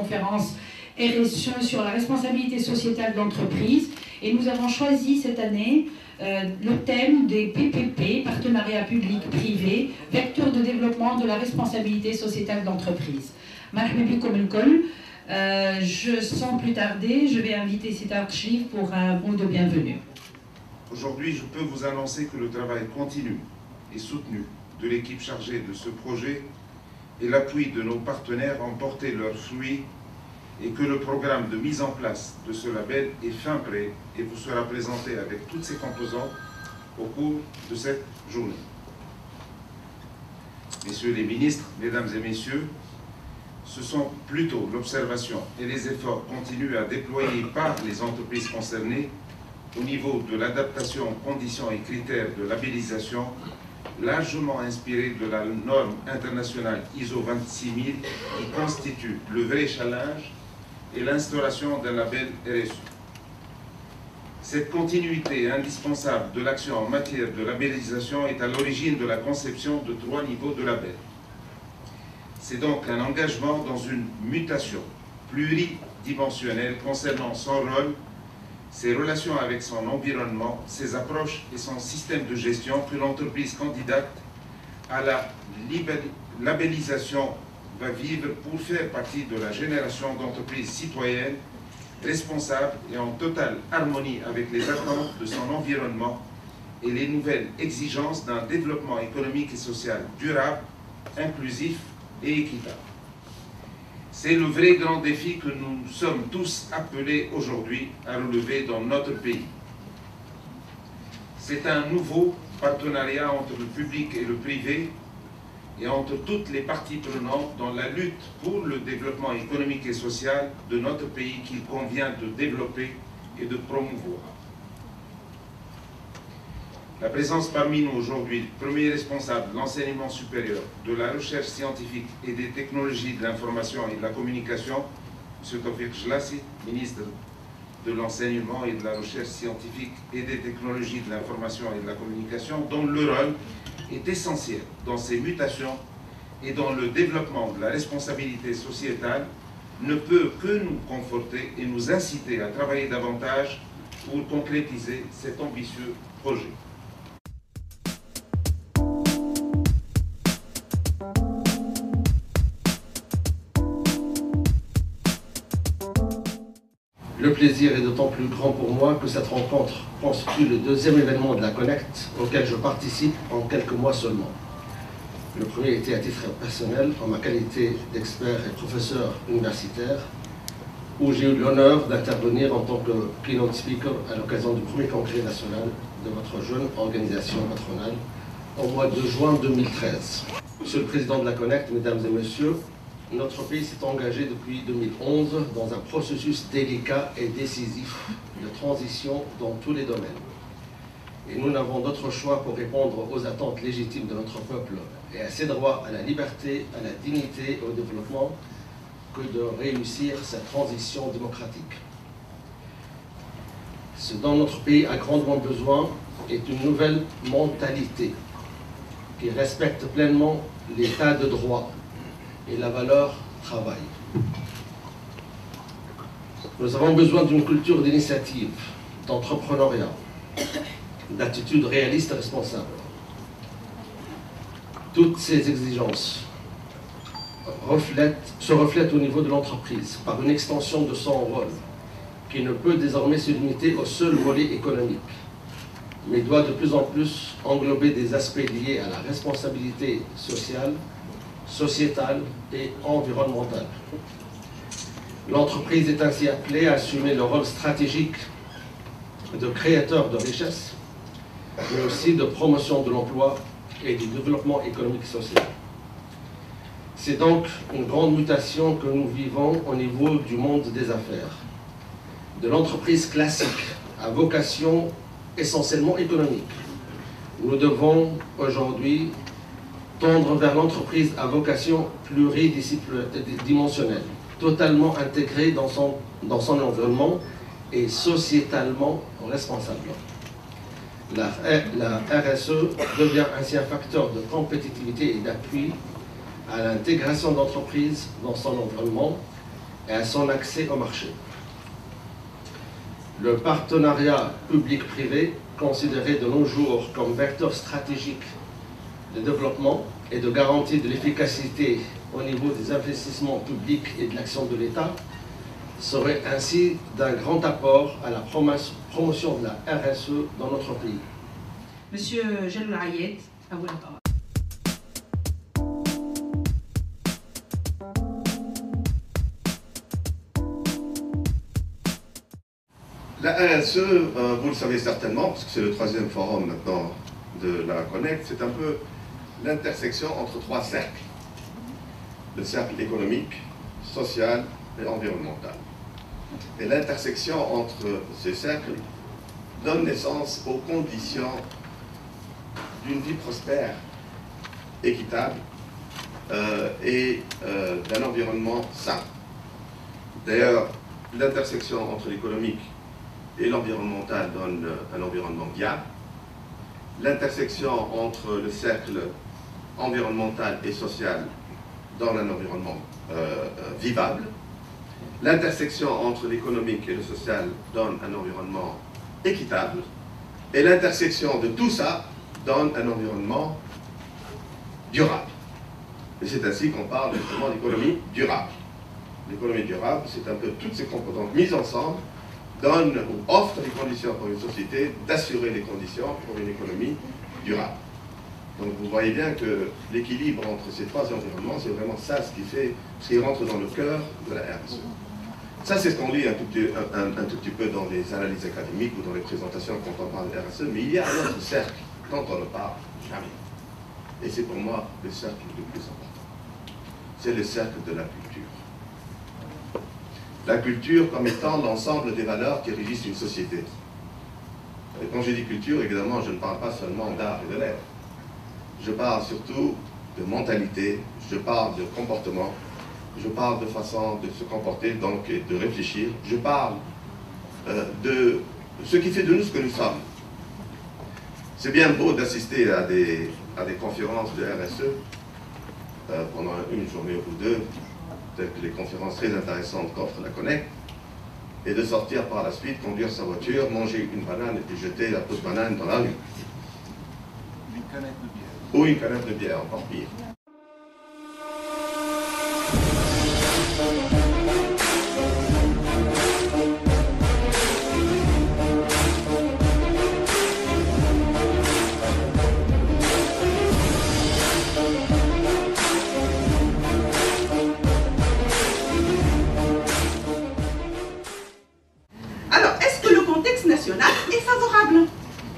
conférence RSE sur la responsabilité sociétale d'entreprise. Et nous avons choisi cette année le thème des PPP, partenariat public-privé, vecteur de développement de la responsabilité sociétale d'entreprise. Sans plus tarder, je vais inviter Sita Archiv pour un mot de bienvenue. Aujourd'hui, je peux vous annoncer que le travail continu et soutenu de l'équipe chargée de ce projet et l'appui de nos partenaires ont porté leurs fruits et que le programme de mise en place de ce label est fin prêt et vous sera présenté avec toutes ses composantes au cours de cette journée. Messieurs les ministres, mesdames et messieurs, ce sont plutôt l'observation et les efforts continus à déployer par les entreprises concernées au niveau de l'adaptation aux conditions et critères de labellisation, largement inspirés de la norme internationale ISO 26000 qui constitue le vrai challenge et l'instauration d'un label RSE. Cette continuité indispensable de l'action en matière de labellisation est à l'origine de la conception de 3 niveaux de label. C'est donc un engagement dans une mutation pluridimensionnelle concernant son rôle, ses relations avec son environnement, ses approches et son système de gestion que l'entreprise candidate à la labellisation va vivre pour faire partie de la génération d'entreprises citoyennes, responsables et en totale harmonie avec les attentes de son environnement et les nouvelles exigences d'un développement économique et social durable, inclusif et équitable. C'est le vrai grand défi que nous sommes tous appelés aujourd'hui à relever dans notre pays. C'est un nouveau partenariat entre le public et le privé et entre toutes les parties prenantes dans la lutte pour le développement économique et social de notre pays qu'il convient de développer et de promouvoir. La présence parmi nous aujourd'hui, premier responsable de l'enseignement supérieur, de la recherche scientifique et des technologies de l'information et de la communication, M. Tawfiq Jlassi, ministre de l'enseignement et de la recherche scientifique et des technologies de l'information et de la communication, dont le rôle est essentiel dans ces mutations et dans le développement de la responsabilité sociétale, ne peut que nous conforter et nous inciter à travailler davantage pour concrétiser cet ambitieux projet. Le plaisir est d'autant plus grand pour moi que cette rencontre constitue le 2e événement de la Connect auquel je participe en quelques mois seulement. Le premier était à titre personnel, en ma qualité d'expert et professeur universitaire, où j'ai eu l'honneur d'intervenir en tant que keynote speaker à l'occasion du premier congrès national de votre jeune organisation patronale au mois de juin 2013. Monsieur le Président de la Connect, Mesdames et Messieurs, notre pays s'est engagé depuis 2011 dans un processus délicat et décisif de transition dans tous les domaines. Et nous n'avons d'autre choix pour répondre aux attentes légitimes de notre peuple et à ses droits à la liberté, à la dignité et au développement que de réussir cette transition démocratique. Ce dont notre pays a grandement besoin est une nouvelle mentalité qui respecte pleinement l'état de droit et la valeur travail. Nous avons besoin d'une culture d'initiative, d'entrepreneuriat, d'attitude réaliste et responsable. Toutes ces exigences se reflètent au niveau de l'entreprise par une extension de son rôle qui ne peut désormais se limiter au seul volet économique, mais doit de plus en plus englober des aspects liés à la responsabilité sociale, sociétale et environnementale. L'entreprise est ainsi appelée à assumer le rôle stratégique de créateur de richesse, mais aussi de promotion de l'emploi et du développement économique et social. C'est donc une grande mutation que nous vivons au niveau du monde des affaires. De l'entreprise classique à vocation essentiellement économique, nous devons aujourd'hui tendre vers l'entreprise à vocation pluridimensionnelle, totalement intégrée dans son environnement et sociétalement responsable. La RSE devient ainsi un facteur de compétitivité et d'appui à l'intégration d'entreprises dans son environnement et à son accès au marché. Le partenariat public-privé, considéré de nos jours comme vecteur stratégique de développement et de garantie de l'efficacité au niveau des investissements publics et de l'action de l'État, serait ainsi d'un grand apport à la promotion de la RSE dans notre pays. Monsieur Jalloul Ayed, à vous la parole. La RSE, vous le savez certainement, parce que c'est le 3e forum maintenant de la Connect, c'est un peu l'intersection entre 3 cercles. Le cercle économique, social et environnemental. Et l'intersection entre ces cercles donne naissance aux conditions d'une vie prospère, équitable et d'un environnement sain. D'ailleurs, l'intersection entre l'économique et l'environnemental donne un environnement viable. L'intersection entre le cercle environnemental et social donne un environnement vivable. L'intersection entre l'économique et le social donne un environnement équitable. Et l'intersection de tout ça donne un environnement durable. Et c'est ainsi qu'on parle justement d'économie durable. L'économie durable, c'est un peu toutes ces composantes mises ensemble donne ou offre les conditions pour une société d'assurer les conditions pour une économie durable. Donc vous voyez bien que l'équilibre entre ces 3 environnements, c'est vraiment ça ce qui rentre dans le cœur de la RSE. Ça, c'est ce qu'on lit un tout petit peu dans les analyses académiques ou dans les présentations quand on parle de RSE, mais il y a un autre cercle dont on ne parle jamais. Et c'est pour moi le cercle le plus important. C'est le cercle de la culture. La culture comme étant l'ensemble des valeurs qui régissent une société. Et quand je dis culture, évidemment, je ne parle pas seulement d'art et de lettres. Je parle surtout de mentalité, je parle de comportement, je parle de façon de se comporter, donc et de réfléchir. Je parle de ce qui fait de nous ce que nous sommes. C'est bien beau d'assister à des conférences de RSE pendant une journée ou 2, telles que les conférences très intéressantes qu'offre la Connect, et de sortir par la suite, conduire sa voiture, manger une banane et puis jeter la peau de banane dans la rue. Une canette de bière. Ou une canette de bière, encore pire.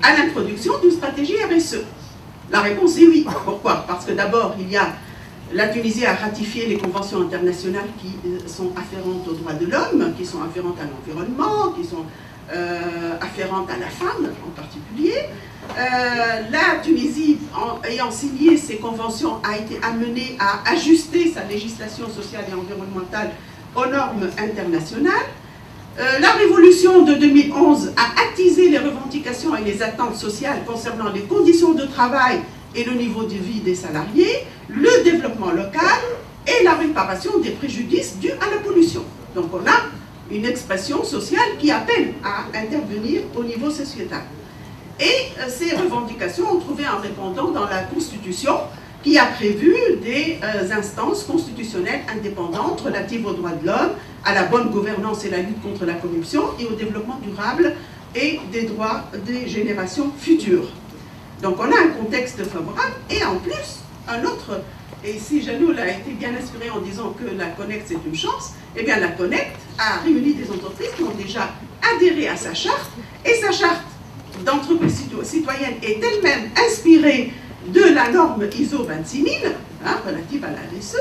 À l'introduction d'une stratégie RSE? La réponse est oui. Pourquoi? Parce que d'abord, la Tunisie a ratifié les conventions internationales qui sont afférentes aux droits de l'homme, qui sont afférentes à l'environnement, qui sont afférentes à la femme en particulier. La Tunisie, ayant signé ces conventions, a été amenée à ajuster sa législation sociale et environnementale aux normes internationales. La révolution de 2011 a attisé les revendications et les attentes sociales concernant les conditions de travail et le niveau de vie des salariés, le développement local et la réparation des préjudices dus à la pollution. Donc on a une expression sociale qui appelle à intervenir au niveau sociétal. Et ces revendications ont trouvé un répondant dans la Constitution qui a prévu des instances constitutionnelles indépendantes relatives aux droits de l'homme, à la bonne gouvernance et la lutte contre la corruption et au développement durable et des droits des générations futures. Donc on a un contexte favorable et en plus un autre, et si Jalloul a été bien inspiré en disant que la Connect c'est une chance, eh bien la Connect a réuni des entreprises qui ont déjà adhéré à sa charte, et sa charte d'entreprise citoyenne est elle-même inspirée de la norme ISO 26000, relative à la RSE,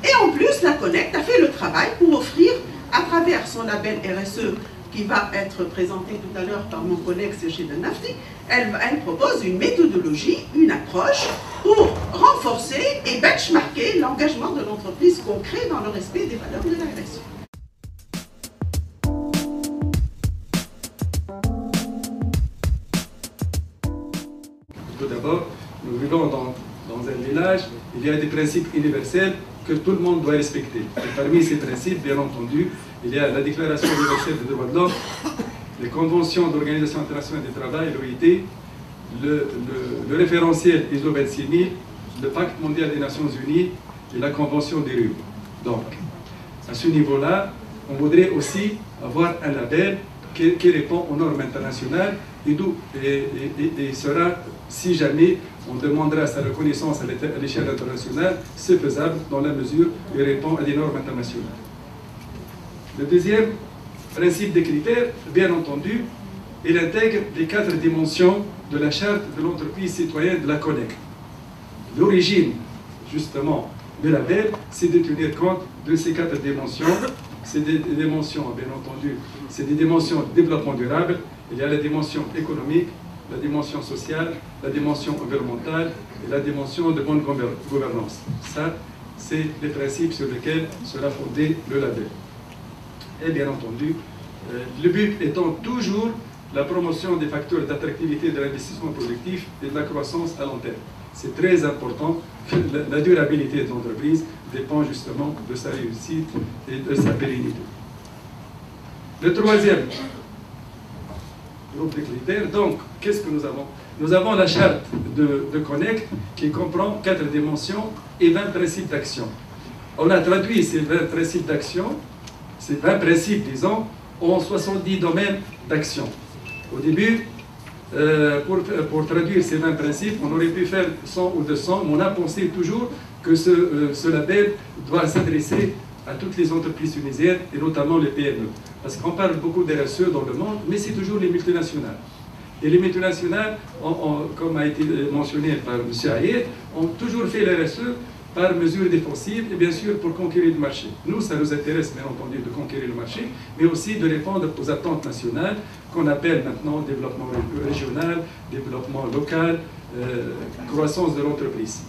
et en plus la Connect a fait le travail pour offrir, à travers son label RSE, qui va être présenté tout à l'heure par mon collègue Serge Nafti, elle propose une méthodologie, une approche pour renforcer et benchmarker l'engagement de l'entreprise concret dans le respect des valeurs de la RSE. Tout d'abord, nous vivons dans un village, il y a des principes universels que tout le monde doit respecter. Et parmi ces principes, bien entendu, il y a la Déclaration universelle des droits de l'homme, les conventions de l'Organisation internationale du travail, l'OIT, le référentiel ISO 26000, le Pacte mondial des Nations Unies et la Convention des RUE. Donc, à ce niveau-là, on voudrait aussi avoir un label qui répond aux normes internationales et sera, si jamais on demandera sa reconnaissance à l'échelle internationale, c'est faisable dans la mesure où il répond à des normes internationales. Le deuxième principe des critères, bien entendu, il intègre les 4 dimensions de la charte de l'entreprise citoyenne de la CONEC. L'origine, justement, du label, c'est de tenir compte de ces 4 dimensions. C'est des dimensions, bien entendu, c'est des dimensions de développement durable. Il y a la dimension économique, la dimension sociale, la dimension environnementale et la dimension de bonne gouvernance. Ça, c'est les principes sur lesquels sera fondé le label. Et bien entendu, le but étant toujours la promotion des facteurs d'attractivité de l'investissement productif et de la croissance à long terme. C'est très important que la durabilité de l'entreprise dépend justement de sa réussite et de sa pérennité. Le troisième groupe de critères, donc, qu'est-ce que nous avons? Nous avons la charte de Connect qui comprend 4 dimensions et 20 principes d'action. On a traduit ces 20 principes d'action, ces 20 principes, disons, en 70 domaines d'action. Au début, pour traduire ces 20 principes, on aurait pu faire 100 ou 200, mais on a pensé toujours que ce label doit s'adresser à toutes les entreprises tunisiennes et notamment les PME. Parce qu'on parle beaucoup de RSE dans le monde, mais c'est toujours les multinationales. Et les multinationales, comme a été mentionné par M. Ayed, ont toujours fait la RSE par mesure défensive et bien sûr pour conquérir le marché. Nous, ça nous intéresse bien entendu de conquérir le marché, mais aussi de répondre aux attentes nationales qu'on appelle maintenant développement régional, développement local, croissance de l'entreprise.